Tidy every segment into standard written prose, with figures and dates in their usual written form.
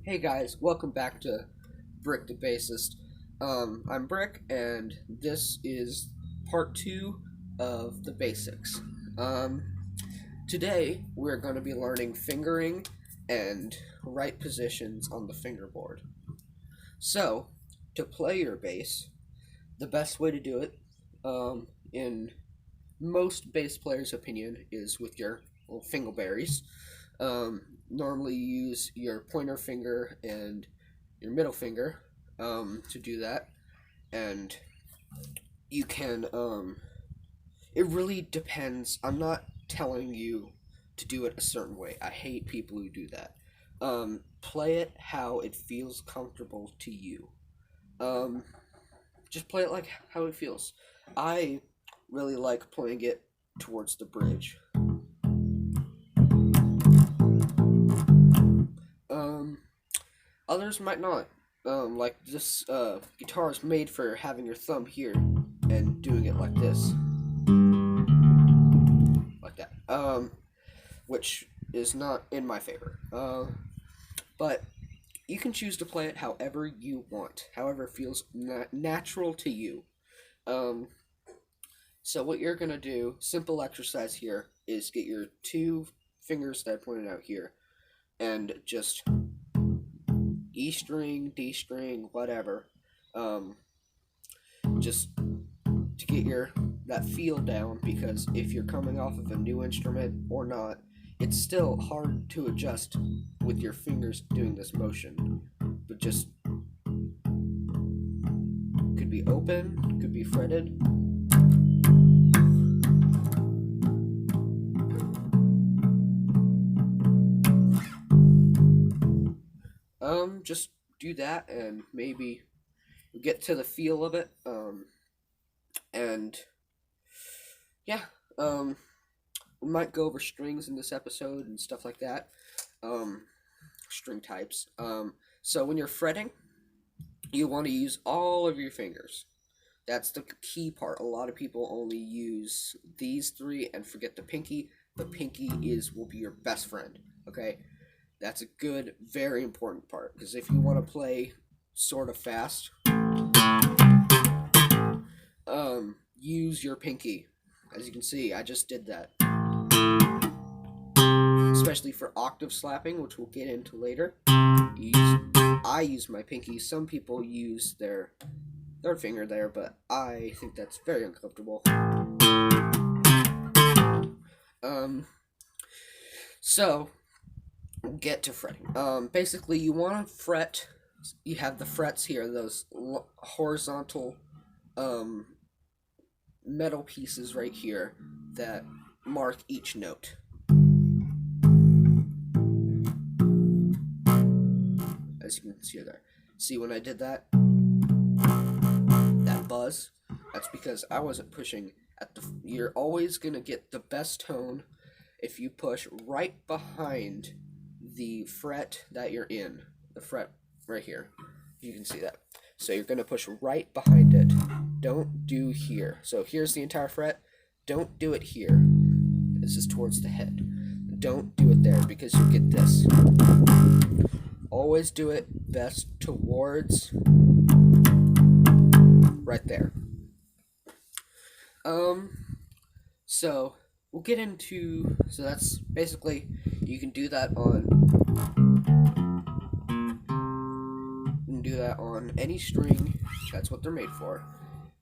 Hey guys, welcome back to BrickTheBassist's. I'm Brick, and this is part two of the basics. Um, Today we're going to be learning fingering and right positions on the fingerboard. So, to play your bass, the best way to do it, in most bass players' opinion, is with your little fingerberries. Normally, you use your pointer finger and your middle finger to do that, and you can. It really depends. I'm not telling you to do it a certain way. I hate people who do that. Play it how it feels comfortable to you. Um, just play it like how it feels. I really like playing it towards the bridge. Um, Others might not. Like this guitar is made for having your thumb here and doing it like this, like that. Which is not in my favor. But you can choose to play it however you want, however it feels natural to you. Um, so what you're gonna do, simple exercise here, is get your two fingers that I pointed out here, and just E string, D string, whatever. Um, just to get your that feel down, because if you're coming off of a new instrument or not, it's still hard to adjust with your fingers doing this motion. But just could be open, could be fretted. Just do that and maybe get to the feel of it. And yeah, we might go over strings in this episode and stuff like that. Um, String types. So when you're fretting, you want to use all of your fingers. That's the key part. A lot of people only use these three and forget the pinky. The pinky will be your best friend. Okay, that's a good, very important part, because if you want to play sort of fast, use your pinky. As you can see, I just did that. Especially for octave slapping, which we'll get into later. I use my pinky. Some people use their third finger there, but I think that's very uncomfortable. So get to fretting. Basically, you want to fret. You have the frets here, those horizontal metal pieces right here that mark each note. As you can see there. See when I did that? That buzz? That's because I wasn't pushing at the. You're always going to get the best tone if you push right behind the fret that you're in. The fret right here. You can see that. So you're going to push right behind it. Don't do here. So here's the entire fret. Don't do it here. This is towards the head. Don't do it there, because you'll get this. Always do it best towards right there. So we'll get into, so that's basically, you can do that on any string. That's what they're made for.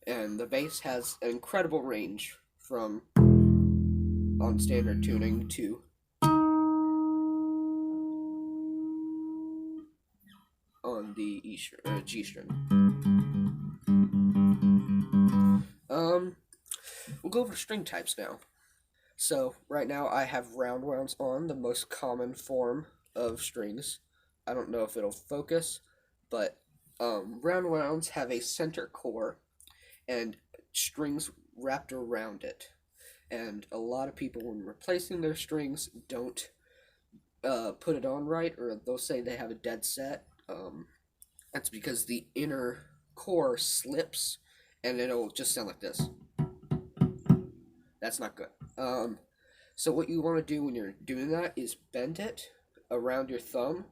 And the bass has an incredible range from on standard tuning to on the G string. We'll go over string types now. So right now I have round wounds on, the most common form of strings. I don't know if it'll focus, but round wounds have a center core and strings wrapped around it. And a lot of people, when replacing their strings, don't put it on right, or they'll say they have a dead set. That's because the inner core slips, and it'll just sound like this. That's not good. So what you want to do when you're doing that is bend it around your thumb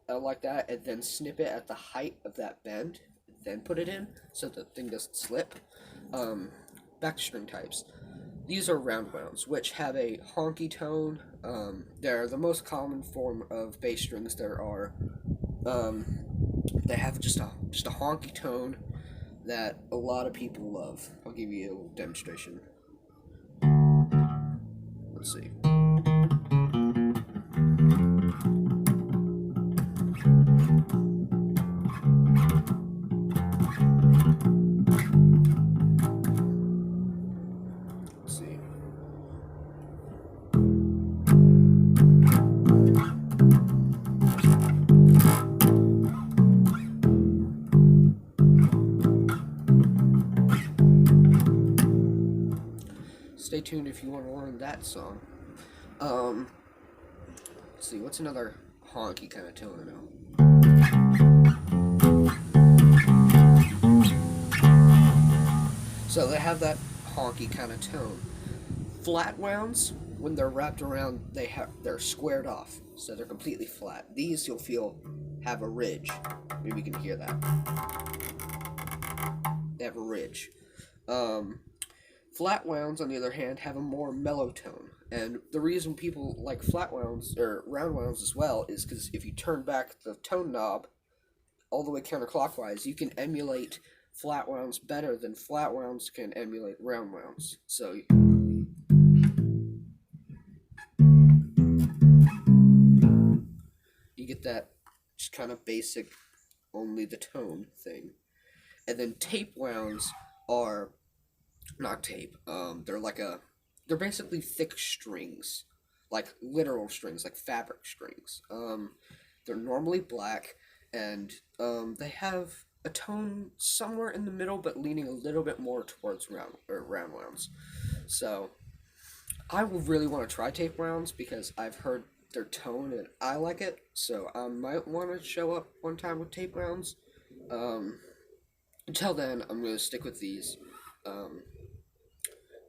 like that, and then snip it at the height of that bend, then put it in so the thing doesn't slip. Back to string types. These are round wounds, which have a honky tone. They're the most common form of bass strings there are. They have just a honky tone that a lot of people love. I'll give you a little demonstration. Let's see. Let's see. Stay tuned if you want to learn that song. Let's see, what's another honky kind of tone I know? So they have that honky kind of tone. Flat wounds, when they're wrapped around, they're squared off, so they're completely flat. These you'll feel have a ridge. Maybe you can hear that. They have a ridge. Flat wounds, on the other hand, have a more mellow tone. And the reason people like flat wounds, or round wounds as well, is because if you turn back the tone knob all the way counterclockwise, you can emulate flat wounds better than flat wounds can emulate round wounds. So you get that just kind of basic, only the tone thing. And then tape wounds are not tape. They're basically thick strings, like literal strings, like fabric strings. They're normally black, and they have a tone somewhere in the middle, but leaning a little bit more towards round wounds. So I really want to try tape wounds because I've heard their tone and I like it. So I might want to show up one time with tape wounds. Until then, I'm going to stick with these.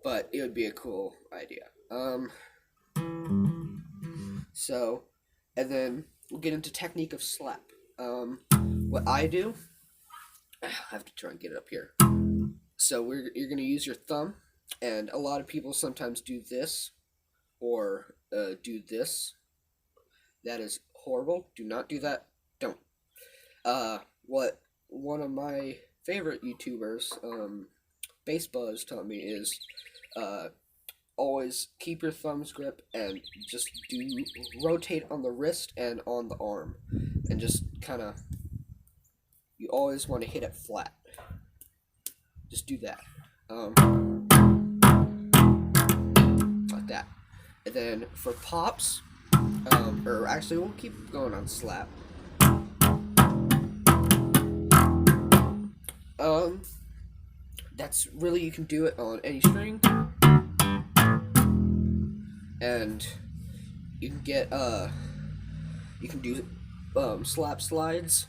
But it would be a cool idea. So, and then we'll get into technique of slap. What I do, I have to try and get it up here. So you're going to use your thumb, and a lot of people sometimes do this, or do this. That is horrible. Do not do that. Don't. What one of my favorite YouTubers, BassBuzz, taught me is always keep your thumb's grip and just rotate on the wrist and on the arm, and just kind of, you always want to hit it flat. Just do that, like that. And then for pops, or actually we'll keep going on slap. That's really, you can do it on any string, and you can get you can do slap slides.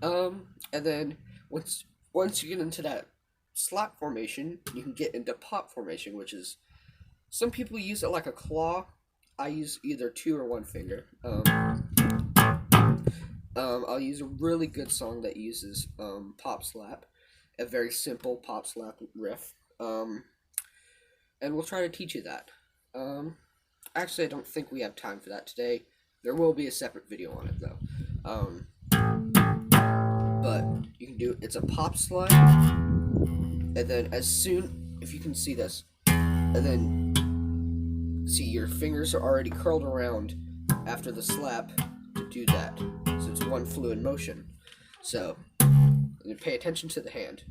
And then once you get into that slap formation, you can get into pop formation, which is, some people use it like a claw. I use either 2 or 1 finger. I'll use a really good song that uses pop slap, a very simple pop slap riff, and we'll try to teach you that. Actually, I don't think we have time for that today. There will be a separate video on it though. But you can do, it's a pop slide, and then as soon, if you can see this, and then see your fingers are already curled around after the slap to do that. So it's one fluid motion. So you pay attention to the hand.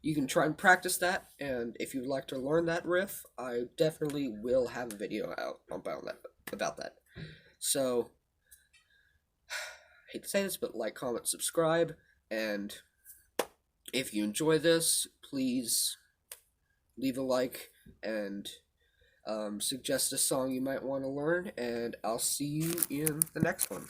You can try and practice that, and if you'd like to learn that riff, I definitely will have a video out about that. So, I hate to say this, but like, comment, subscribe, and if you enjoy this, please leave a like and suggest a song you might want to learn, and I'll see you in the next one.